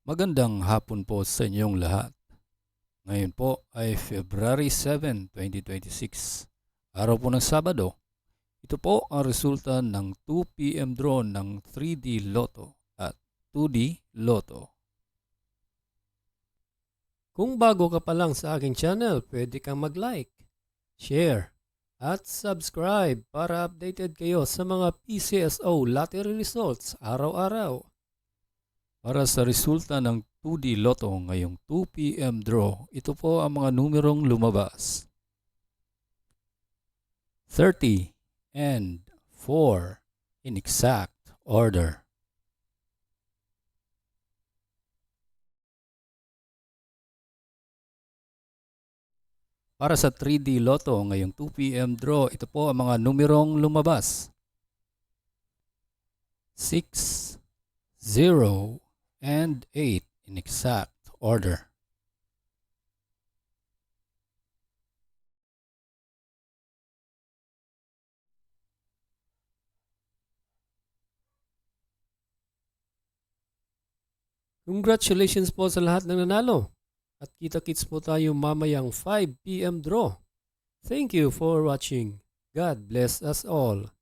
Magandang hapon po sa inyong lahat. Ngayon po ay February 7, 2026. Araw po ng Sabado. Ito po ang resulta ng 2 p.m. draw ng 3D Lotto at 2D Lotto. Kung bago ka pa lang sa aking channel, pwede kang mag-like, share, at subscribe para updated kayo sa mga PCSO lottery results araw-araw. Para sa resulta ng 2D Lotto ngayong 2 p.m. draw, ito po ang mga numerong lumabas. 30 and 4 in exact order. Para sa 3D Lotto ngayong 2 p.m. draw, ito po ang mga numerong lumabas. 6, 0, and 8 in exact order. Congratulations po sa lahat ng nanalo. At kita-kits po tayo mamayang 5 p.m. draw. Thank you for watching. God bless us all.